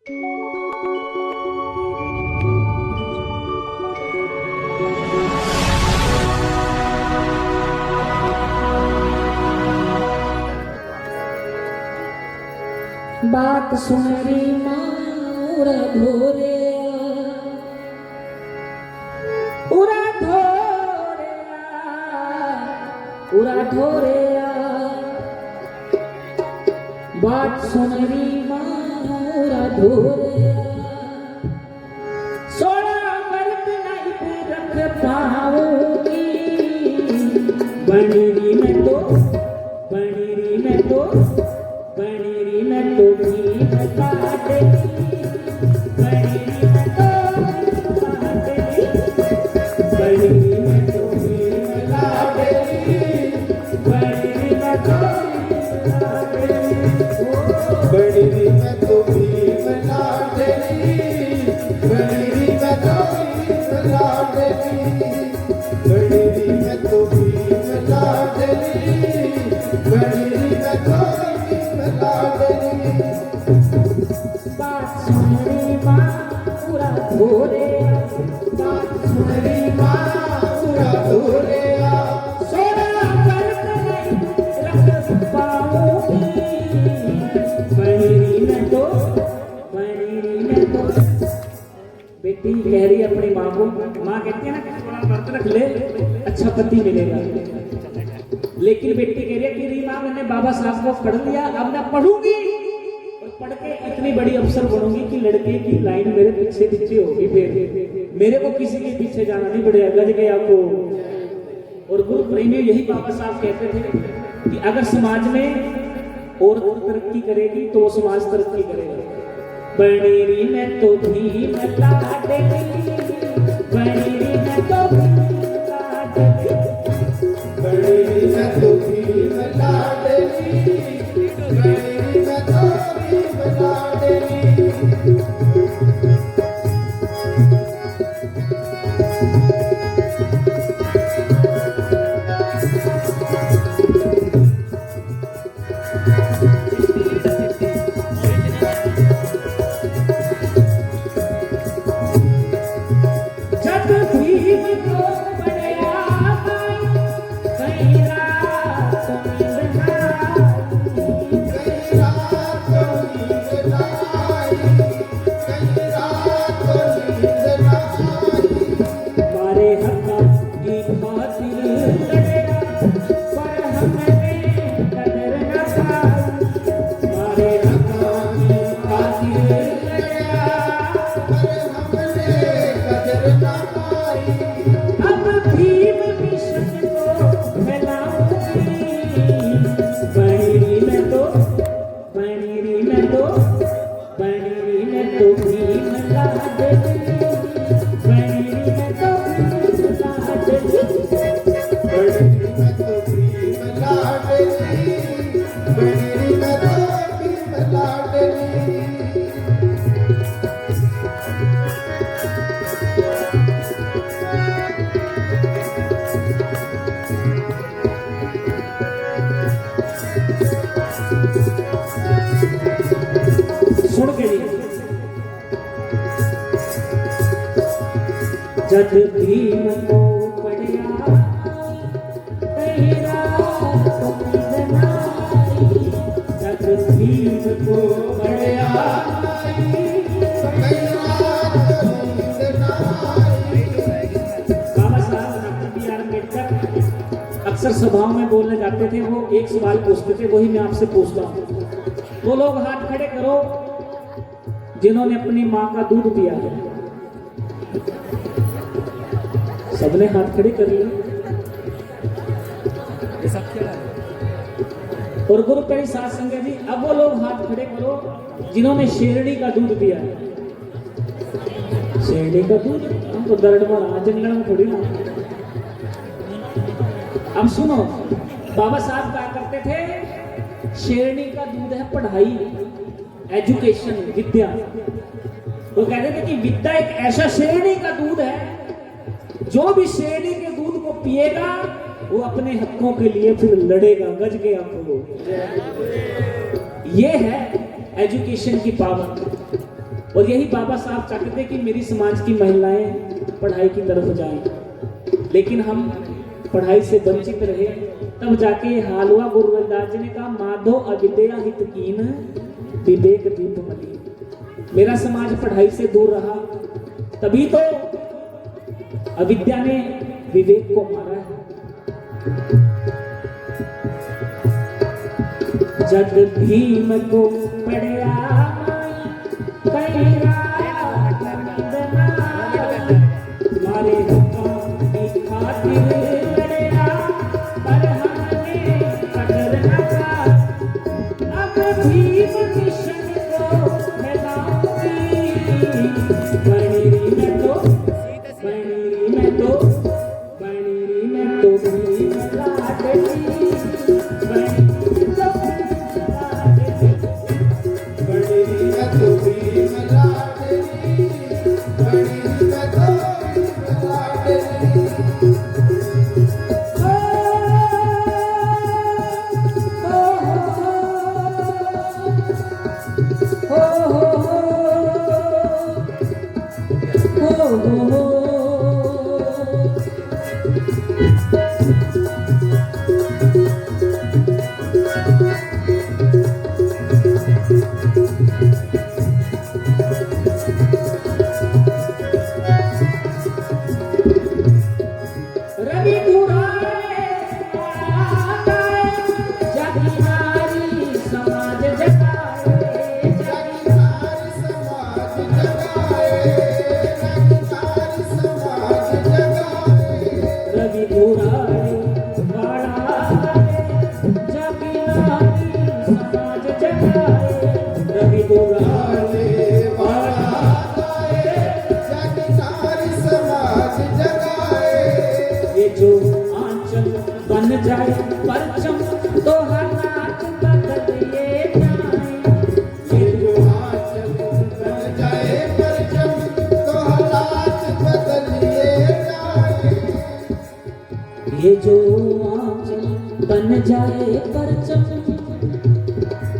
बात सुन री माँ धोरे उरा धोरे बात सुन री माँ धोरे सोना मर्द नहीं पे रख पाऊंगी बनेरी में तो भी काटे बनेरी में तो बनेरी में तो भी काटे बनेरी में तो बनेरी में तो भी काटे बनेरी में तो भी काटे बनेरी में तो भी काटे बनेरी में तो बात सुन री माँ पूरा धोरे बात सुन री माँ पूरा धोरे सोना करक नहीं रख पाऊंगी बनेरी में तो बेटी कह रही है अपनी माँ को, माँ कहती है ना कि थोड़ा व्रत रख ले अच्छा पति मिलेगा, लेकिन बेटी कह रही है कि री माँ मैंने बाबा साहब को पढ़ लिया, अब मैं पढ़ूंगी और पढ़ के इतनी बड़ी अफसर बनूंगी कि लड़के की लाइन मेरे पीछे पीछे होगी, फिर मेरे को किसी के पीछे जाना नहीं पड़ेगा, गज गया आपको। और गुरु प्रेमी यही बाबा साहब कहते थे कि अगर समाज में और तरक्की करेगी तो वो समाज तरक्की करेगा। बनेरी में तो भी काटे बनेरी में तो भी काटे बनेरी में तो भी काटे बनेरी में तो भी काटे जब भीम को पढ़िया तेरा जब भीम को पढ़िया बाबा साहब डॉक्टर बी आर अम्बेडकर अक्सर सभाओं में बोलने जाते थे, वो एक सवाल पूछते थे, वही मैं आपसे पूछता हूँ। वो लोग हाथ खड़े करो जिन्होंने अपनी माँ का दूध पिया है। सबने हाथ खड़े कर लिए। और गुरु प्यारी साथ संगत जी, अब वो लोग हाथ खड़े करो जिन्होंने शेरनी का दूध पिया है। शेरनी का दूध, हम तो दर्द में रहा, जंगल में थोड़ी ना। अब सुनो, बाबा साहब कहा करते थे शेरनी का दूध है पढ़ाई, एजुकेशन, विद्या। वो कहते थे कि विद्या एक ऐसा शेरनी का दूध है, जो भी शेरनी के दूध को पिएगा वो अपने हकों के लिए फिर लड़ेगा। गज के आपको ये है एजुकेशन की पावर। और यही बाबा साहब चाहते थे कि मेरी समाज की महिलाएं पढ़ाई की तरफ जाएं, लेकिन हम पढ़ाई से वंचित रहे। तब जाके ये हाल हुआ। गुरु रविदास जी ने कहा माधो अविद्या हितकीन विवेक दीप मली। मेरा समाज पढ़ाई से दूर रहा, तभी तो अविद्या ने विवेक को मारा है। जग भीम को पढ़या मारे की खातिर लड़या, पर हमने कदर न का। अब भीम मिशन को फैलाऊंगी, बनेरी में तो भीम लाडली, जाए परचम तो हाथ बदलिए जाए। ये जो आंचल बन जाए परचम तो हालात बदलिए जाए। ये जो आंचल बन जाए परचम,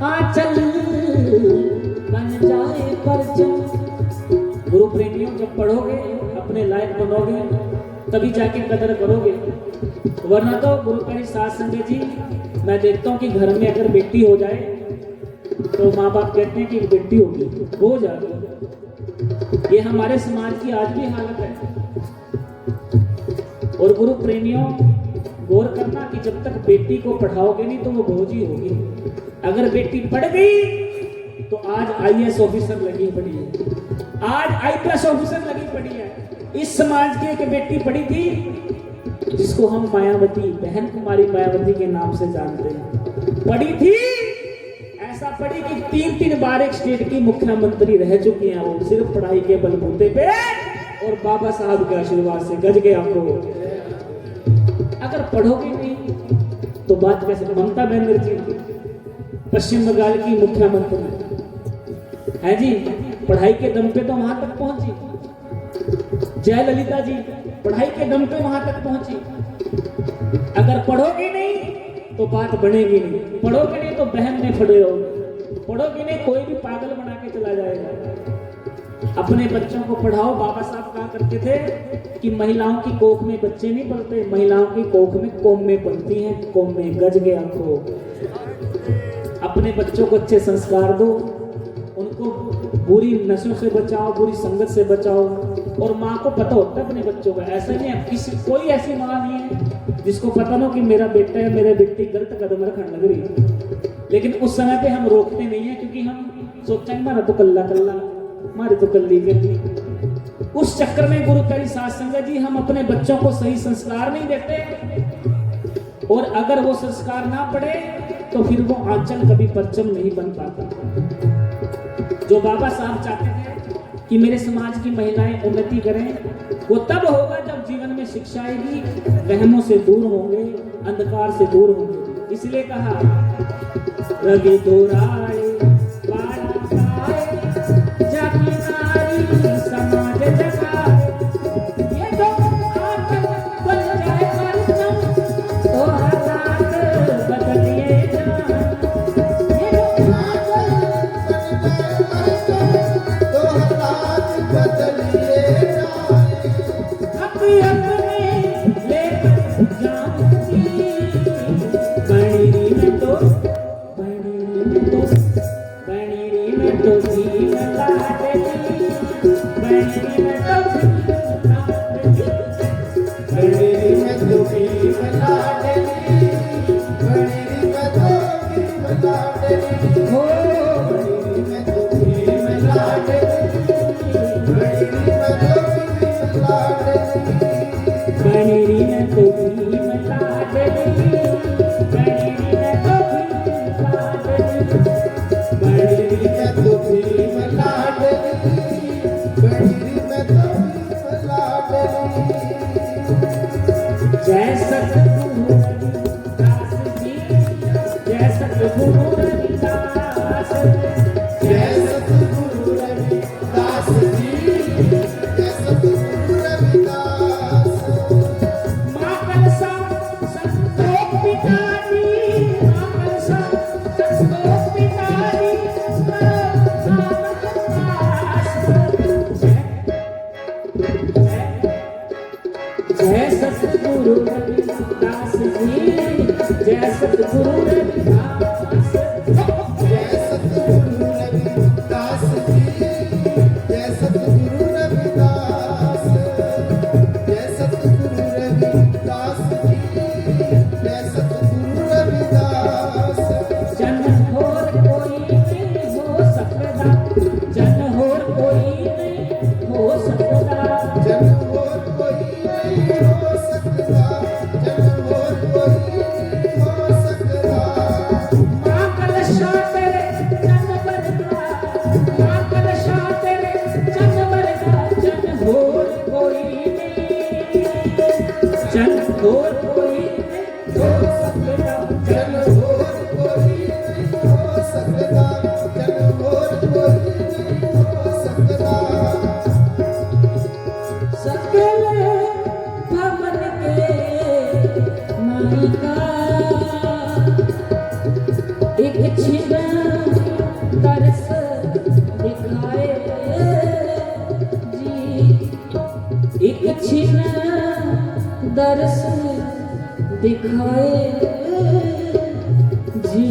आंचल बन जाए परचम। गुरु प्रेमियों, जब पढ़ोगे अपने लायक बनोगे तभी जाके कदर करोगे, वरना तो गुरु प्यारी साध संगत जी, मैं देखता हूँ कि घर में अगर बेटी हो जाए तो माँ बाप कहते हैं कि बेटी होगी, हो जाएगी। ये हमारे समाज की आज भी हालत है। और गुरु प्रेमियों, गौर करना कि जब तक बेटी को पढ़ाओगे नहीं तो वो बोझ ही होगी। अगर बेटी पढ़ गई तो आज आईएएस ऑफिसर लगी पड़ी है, आज आईपीएस ऑफिसर लगी पड़ी है। इस समाज की एक बेटी पढ़ी थी जिसको हम मायावती, बहन कुमारी मायावती के नाम से जानते हैं। पढ़ी थी, ऐसा पढ़ी कि 3 बार एक स्टेट की मुख्यमंत्री रह चुकी हैं वो, सिर्फ पढ़ाई के बलबूते पे और बाबा साहब के आशीर्वाद से गज गए आपको। अगर पढ़ोगे नहीं तो बात कैसे? ममता बनर्जी पश्चिम बंगाल की मुख्यमंत्री है जी, पढ़ाई के दम पे तो वहां तक पहुंची। जयललिता जी पढ़ाई के दम पे वहां तक पहुंची। अगर पढ़ोगे नहीं तो बात बनेगी नहीं, पढ़ोगे नहीं तो बहन में खड़े रहोगे, पढ़ोगे नहीं कोई भी पागल बना के चला जाएगा। अपने बच्चों को पढ़ाओ। बाबा साहब कहा करते थे कि महिलाओं की कोख में बच्चे नहीं पलते, महिलाओं की कोख में कौमें पलती हैं, कौमें। गज गया आपको। अपने बच्चों को अच्छे संस्कार दो, उनको बुरी नशों से बचाओ, बुरी संगत से बचाओ। और माँ को पता होता है अपने बच्चों का, ऐसा नहीं है किसी कोई ऐसी माँ नहीं है जिसको पता ना कि मेरा बेटा है मेरे बेटी गलत कदम रखने लग रही है। लेकिन उस समय पे हम रोकते नहीं है, क्योंकि हम सोचते हैं मारा तो कल्ला कल्ला, मारे तो कल्ली कल्ली। उस चक्कर में गुरु प्यारी साध संगत जी, हम अपने बच्चों को सही संस्कार नहीं देते। और अगर वो संस्कार ना पड़े तो फिर वो आंचल कभी परचम नहीं बन पाता। जो बाबा साहब चाहते थे कि मेरे समाज की महिलाएं उन्नति करें, वो तब होगा जब जीवन में शिक्षा आएगी, वहमों से दूर होंगे, अंधकार से दूर होंगे। इसलिए कहा रवि दोराए जागी नारी समाज जगाए। ये तो आंचल बन जाए परचम तो हालात बदलिए जाए। ये तो आंचल बन जाए परचम तो बदलिए जाए अपने ले जाऊंगी बड़ी में तो भी मिला देगी बड़ी में तो बड़ी में तो भी मिला देगी बड़ी में तो भी मिला देगी हो बड़ी में तो भी मिला देगी बड़ी में तो भी मिला देगी बड़ी में तो भी मिला देगी बड़ी में तो भी मिला देगी बड़ी में तो भी मिला देगी बड़ी में तो भी मिला देगी जय सतगुरु रविदास जी जय सतगुरु रविदास जय सतगुरु रविदास जी जय सतगुरु रविदास मां कलसा संतोष पिताजी मां कलसा संतोष पिताजी जय सतगुरु रविदास जी जय सतगुरु रविदास जय सतगुरु रविदास जी जय सतगुरु रविदास जय सतगुरु रविदास जी जय सतगुरु रविदास जन होर कोई नहीं हो सकता जन होर कोई नहीं हो सकता जन और कोई नहीं हो सकता जन और कोई नहीं हो सकता मां कलशा तेरे जन बरगा मां कलशा तेरे जन बरगा जन होर कोई नहीं जन होर कोई नहीं हो सकता जन और कोई नहीं हो सकता जन और कोई नहीं हो सकता सकल भवन के मालिका एक छिन तरस दिखाए जी एक छिन दरस दिखाए जी